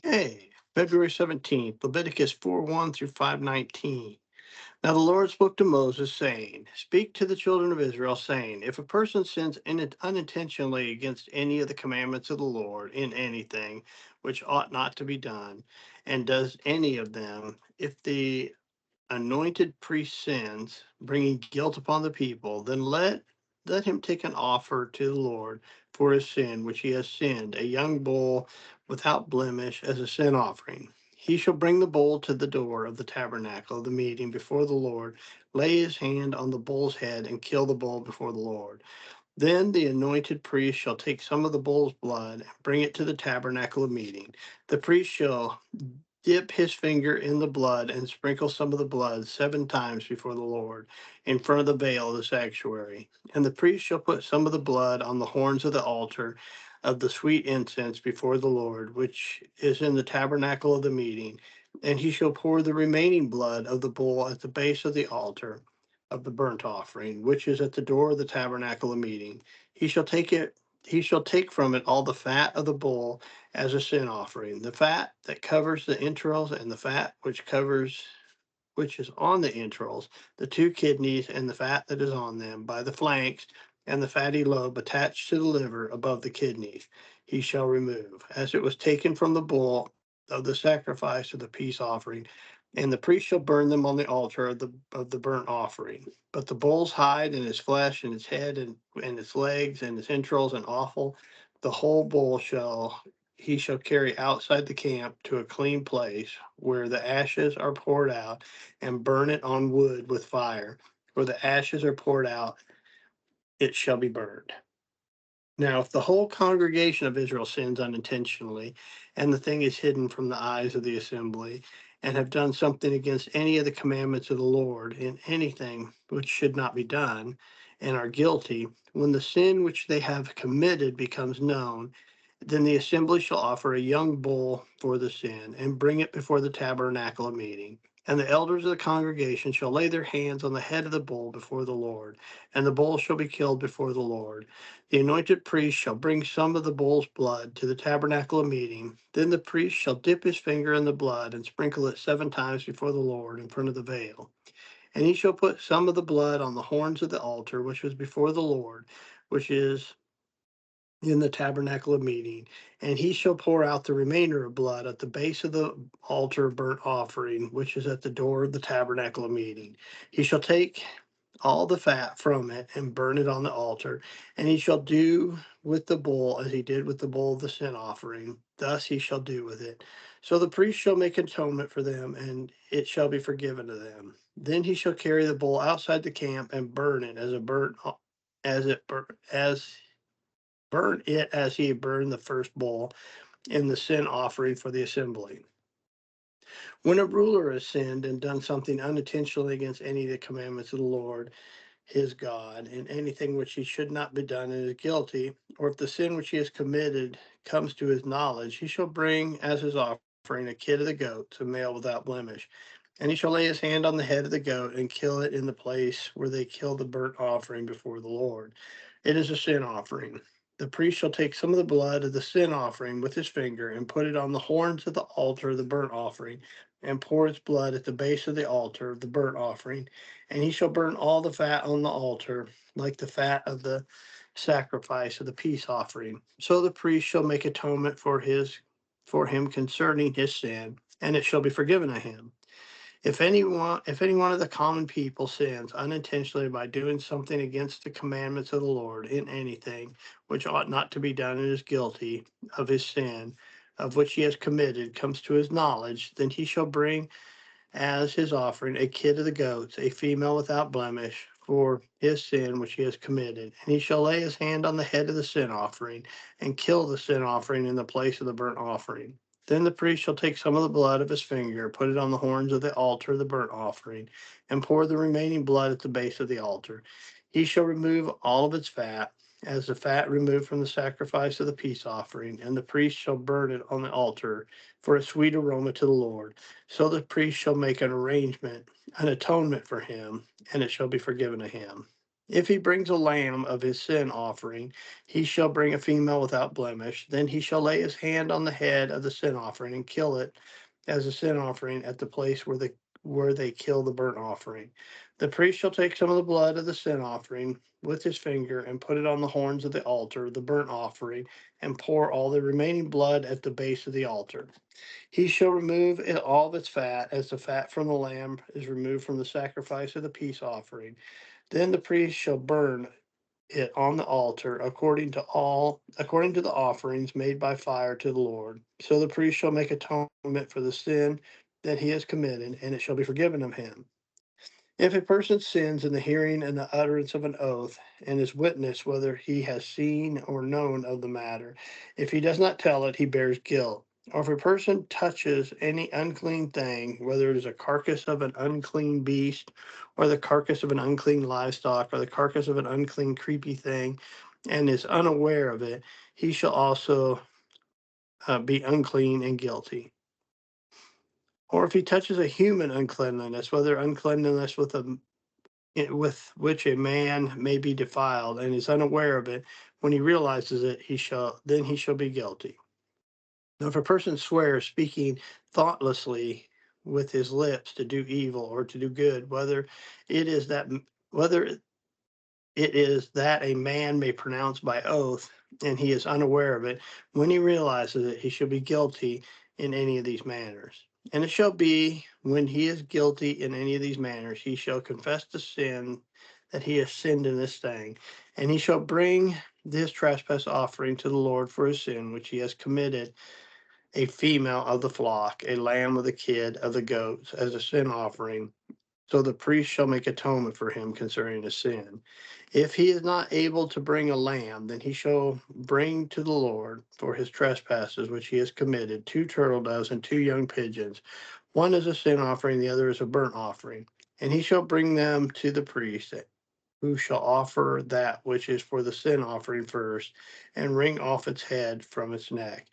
Okay, February 17th, Leviticus 4:1 through 5:19. Now the Lord spoke to Moses, saying, Speak to the children of Israel, saying, If a person sins unintentionally against any of the commandments of the Lord in anything which ought not to be done, and does any of them, if the anointed priest sins, bringing guilt upon the people, then let him take an offer to the Lord for his sin which he has sinned, a young bull without blemish as a sin offering. He shall bring the bull to the door of the tabernacle of the meeting before the Lord, lay his hand on the bull's head, and kill the bull before the Lord. Then the anointed priest shall take some of the bull's blood and bring it to the tabernacle of meeting. The priest shall dip his finger in the blood and sprinkle some of the blood 7 times before the Lord in front of the veil of the sanctuary. And the priest shall put some of the blood on the horns of the altar of the sweet incense before the Lord, which is in the tabernacle of the meeting. And he shall pour the remaining blood of the bull at the base of the altar of the burnt offering, which is at the door of the tabernacle of meeting. He shall take it. He shall take from it all the fat of the bull as a sin offering, the fat that covers the entrails, and the fat which is on the entrails, the 2 kidneys, and the fat that is on them by the flanks, and the fatty lobe attached to the liver above the kidneys. He shall remove, as it was taken from the bull of the sacrifice of the peace offering, and the priest shall burn them on the altar of the burnt offering. But the bull's hide and its flesh and its head and its legs and its entrails and offal, the whole bull shall carry outside the camp to a clean place where the ashes are poured out, and burn it on wood with fire. Where the ashes are poured out, it shall be burned. Now, if the whole congregation of Israel sins unintentionally, and the thing is hidden from the eyes of the assembly, and have done something against any of the commandments of the Lord in anything which should not be done, and are guilty, when the sin which they have committed becomes known, then the assembly shall offer a young bull for the sin, and bring it before the tabernacle of meeting. And the elders of the congregation shall lay their hands on the head of the bull before the Lord, and the bull shall be killed before the Lord. The anointed priest shall bring some of the bull's blood to the tabernacle of meeting. Then the priest shall dip his finger in the blood and sprinkle it 7 times before the Lord in front of the veil. And he shall put some of the blood on the horns of the altar which was before the Lord, which is in the tabernacle of meeting, and he shall pour out the remainder of blood at the base of the altar of burnt offering, which is at the door of the tabernacle of meeting. He shall take all the fat from it and burn it on the altar, and he shall do with the bull as he did with the bull of the sin offering. Thus he shall do with it. So the priest shall make atonement for them, and it shall be forgiven to them. Then he shall carry the bull outside the camp and burn it as a burnt as it as burn it as he had burned the first bull in the sin offering for the assembly. When a ruler has sinned and done something unintentionally against any of the commandments of the Lord his God, in anything which he should not be done and is guilty, or if the sin which he has committed comes to his knowledge, he shall bring as his offering a kid of the goats, a male without blemish. And he shall lay his hand on the head of the goat and kill it in the place where they kill the burnt offering before the Lord. It is a sin offering. The priest shall take some of the blood of the sin offering with his finger and put it on the horns of the altar of the burnt offering, and pour its blood at the base of the altar of the burnt offering. And he shall burn all the fat on the altar, like the fat of the sacrifice of the peace offering. So the priest shall make atonement for him concerning his sin, and it shall be forgiven of him. If any one of the common people sins unintentionally by doing something against the commandments of the Lord in anything which ought not to be done and is guilty of his sin, of which he has committed, comes to his knowledge, then he shall bring as his offering a kid of the goats, a female without blemish, for his sin which he has committed. And he shall lay his hand on the head of the sin offering, and kill the sin offering in the place of the burnt offering. Then the priest shall take some of the blood of his finger, put it on the horns of the altar of the burnt offering, and pour the remaining blood at the base of the altar. He shall remove all of its fat, as the fat removed from the sacrifice of the peace offering, and the priest shall burn it on the altar for a sweet aroma to the Lord. So the priest shall make an arrangement, an atonement for him, and it shall be forgiven to him. If he brings a lamb of his sin offering, he shall bring a female without blemish. Then he shall lay his hand on the head of the sin offering and kill it as a sin offering at the place where they kill the burnt offering. The priest shall take some of the blood of the sin offering with his finger and put it on the horns of the altar, the burnt offering, and pour all the remaining blood at the base of the altar. He shall remove all of its fat, as the fat from the lamb is removed from the sacrifice of the peace offering. Then the priest shall burn it on the altar according to the offerings made by fire to the Lord. So the priest shall make atonement for the sin that he has committed, and it shall be forgiven of him. If a person sins in the hearing and the utterance of an oath, and is witness whether he has seen or known of the matter, if he does not tell it, he bears guilt. Or if a person touches any unclean thing, whether it is a carcass of an unclean beast, or the carcass of an unclean livestock, or the carcass of an unclean creepy thing, and is unaware of it, he shall also be unclean and guilty. Or if he touches a human uncleanliness, whether uncleanliness with which a man may be defiled and is unaware of it, when he realizes it, he shall be guilty. Now, if a person swears, speaking thoughtlessly with his lips to do evil or to do good, it is that whether it is that a man may pronounce by oath, and he is unaware of it, when he realizes it, he shall be guilty in any of these manners. And it shall be, when he is guilty in any of these manners, he shall confess the sin that he has sinned in this thing, and he shall bring this trespass offering to the Lord for his sin which he has committed, a female of the flock, a lamb of the kid of the goats, as a sin offering. So the priest shall make atonement for him concerning his sin. If he is not able to bring a lamb, then he shall bring to the Lord for his trespasses which he has committed 2 turtle doves and 2 young pigeons. One is a sin offering, the other is a burnt offering. And he shall bring them to the priest, who shall offer that which is for the sin offering first, and wring off its head from its neck,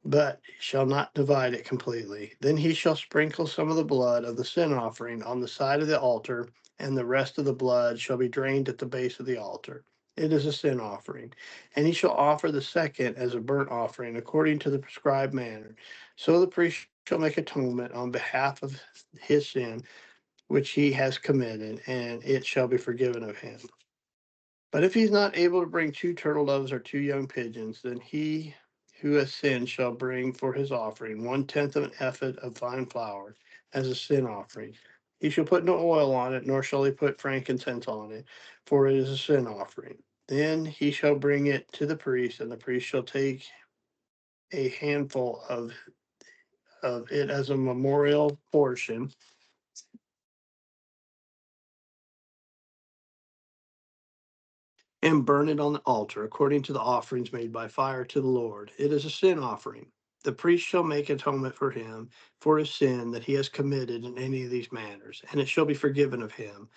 but shall not divide it completely. Then he shall sprinkle some of the blood of the sin offering on the side of the altar, and the rest of the blood shall be drained at the base of the altar. It is a sin offering. And he shall offer the second as a burnt offering according to the prescribed manner. So the priest shall make atonement on behalf of his sin which he has committed, and it shall be forgiven of him. But if he's not able to bring 2 turtle doves or 2 young pigeons, then he who has sinned shall bring for his offering 1/10 of an ephah of fine flour as a sin offering. He shall put no oil on it, nor shall he put frankincense on it, for it is a sin offering. Then he shall bring it to the priest, and the priest shall take a handful of it as a memorial portion, and burn it on the altar according to the offerings made by fire to the Lord. It is a sin offering. The priest shall make atonement for him for his sin that he has committed in any of these manners, and it shall be forgiven of him.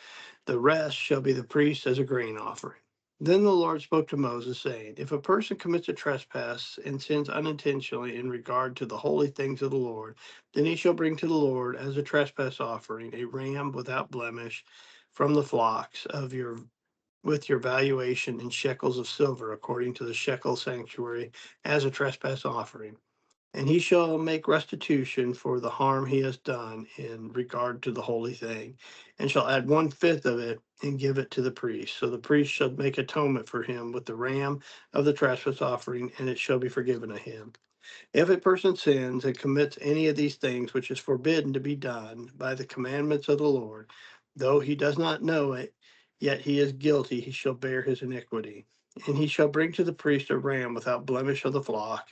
The rest shall be the priest as a grain offering. Then the Lord spoke to Moses, saying, if a person commits a trespass and sins unintentionally in regard to the holy things of the Lord, then he shall bring to the Lord as a trespass offering a ram without blemish from the flocks of your with your valuation in shekels of silver according to the shekel sanctuary as a trespass offering. And he shall make restitution for the harm he has done in regard to the holy thing, and shall add 1/5 of it and give it to the priest. So the priest shall make atonement for him with the ram of the trespass offering, and it shall be forgiven of him. If a person sins and commits any of these things which is forbidden to be done by the commandments of the Lord, though he does not know it, yet he is guilty, he shall bear his iniquity. And he shall bring to the priest a ram without blemish of the flock,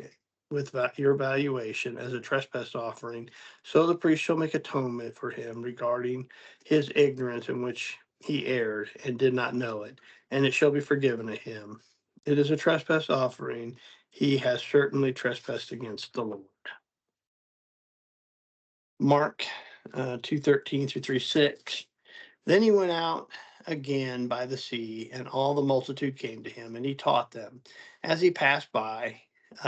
with your valuation as a trespass offering. So the priest shall make atonement for him regarding his ignorance in which he erred and did not know it, and it shall be forgiven of him. It is a trespass offering. He has certainly trespassed against the Lord. Mark 2:13 through 3:6. Then he went out again by the sea, and all the multitude came to him, and he taught them. As he passed by,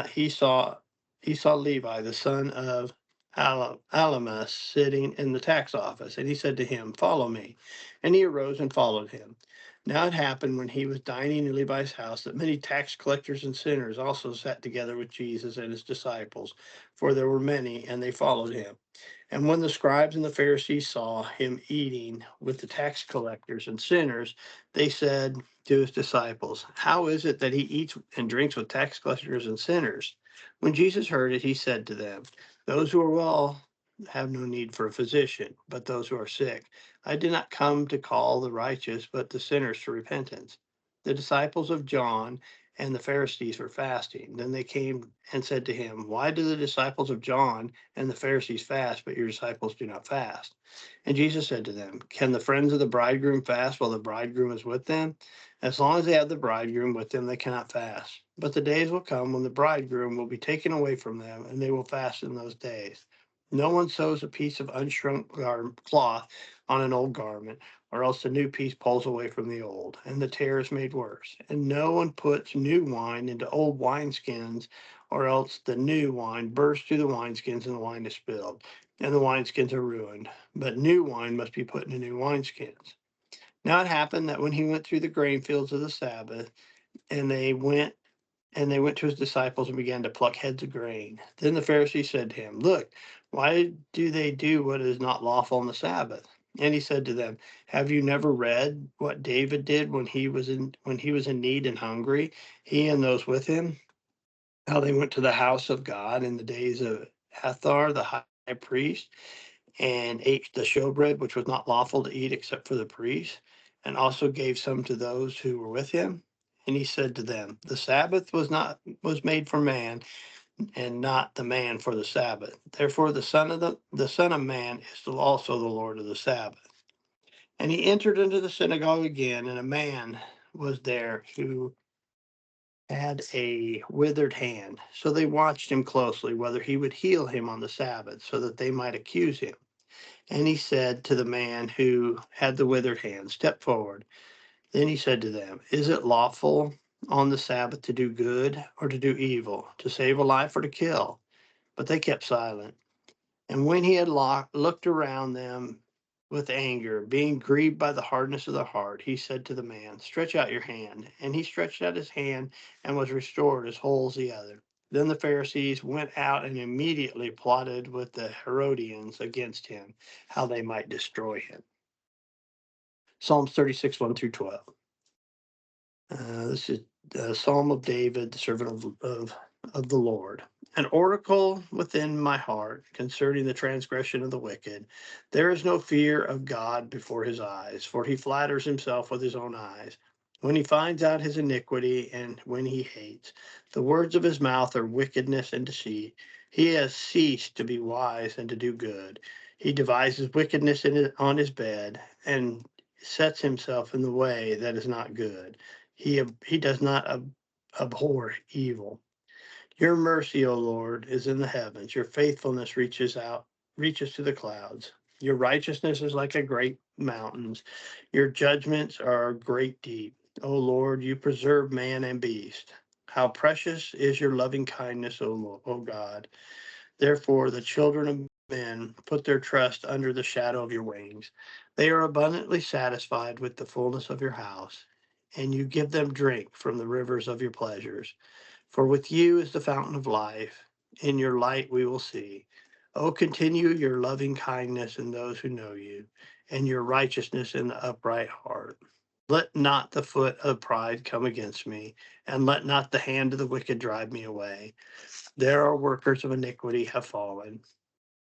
he saw Levi, the son of Alamas, sitting in the tax office, and he said to him, "Follow me." And he arose and followed him. Now it happened when he was dining in Levi's house that many tax collectors and sinners also sat together with Jesus and his disciples, for there were many, and they followed him. And when the scribes and the Pharisees saw him eating with the tax collectors and sinners, they said to his disciples, "How is it that he eats and drinks with tax collectors and sinners?" When Jesus heard it, he said to them, "Those who are well have no need for a physician, but those who are sick. I did not come to call the righteous, but the sinners to repentance." The disciples of John and the Pharisees were fasting. Then they came and said to him, "Why do the disciples of John and the Pharisees fast, but your disciples do not fast?" And Jesus said to them, "Can the friends of the bridegroom fast while the bridegroom is with them? As long as they have the bridegroom with them, they cannot fast. But the days will come when the bridegroom will be taken away from them, and they will fast in those days. No one sews a piece of unshrunk cloth on an old garment, or else the new piece pulls away from the old, and the tear is made worse. And no one puts new wine into old wineskins, or else the new wine bursts through the wineskins, and the wine is spilled, and the wineskins are ruined. But new wine must be put into new wineskins." Now it happened that when he went through the grain fields of the Sabbath, and they went to his disciples and began to pluck heads of grain. Then the Pharisees said to him, "Look, why do they do what is not lawful on the Sabbath?" And he said to them, "Have you never read what David did when he was in need and hungry, he and those with him? How they went to the house of God in the days of Athar, the high priest, and ate the showbread, which was not lawful to eat except for the priests, and also gave some to those who were with him." And he said to them, "The Sabbath was made for man, and not the man for the Sabbath. Therefore the Son of Man is also the Lord of the Sabbath." And he entered into the synagogue again, and a man was there who had a withered hand. So they watched him closely, whether he would heal him on the Sabbath, so that they might accuse him. And he said to the man who had the withered hand, "Step forward." Then he said to them, "Is it lawful on the Sabbath to do good or to do evil, to save a life or to kill?" But they kept silent. And when he had looked around them with anger, being grieved by the hardness of the heart, he said to the man, "Stretch out your hand." And he stretched out his hand and was restored as whole as the other. Then the Pharisees went out and immediately plotted with the Herodians against him, how they might destroy him. Psalms 36, 1 through 12. This is a Psalm of David, the servant of the Lord. An oracle within my heart concerning the transgression of the wicked. There is no fear of God before his eyes, for he flatters himself with his own eyes. When he finds out his iniquity and when he hates, the words of his mouth are wickedness and deceit. He has ceased to be wise and to do good. He devises wickedness on his bed and sets himself in the way that is not good. He does not abhor evil. Your mercy, O Lord, is in the heavens. Your faithfulness reaches to the clouds. Your righteousness is like a great mountains. Your judgments are great deep. O Lord, you preserve man and beast. How precious is your loving kindness, O God. Therefore, the children of men put their trust under the shadow of your wings. They are abundantly satisfied with the fullness of your house, and you give them drink from the rivers of your pleasures. For with you is the fountain of life. In your light we will see. Oh, continue your loving kindness in those who know you, and your righteousness in the upright heart. Let not the foot of pride come against me, and let not the hand of the wicked drive me away. There are workers of iniquity have fallen.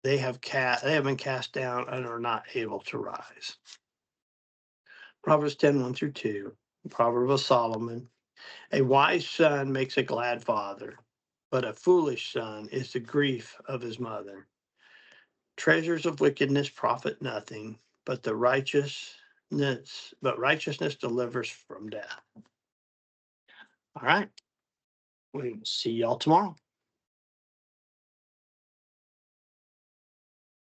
They have been cast down and are not able to rise. Proverbs 10, 1 through 2. Proverb of Solomon. A wise son makes a glad father, but a foolish son is the grief of his mother. Treasures of wickedness profit nothing, but righteousness delivers from death. All right. We will see y'all tomorrow.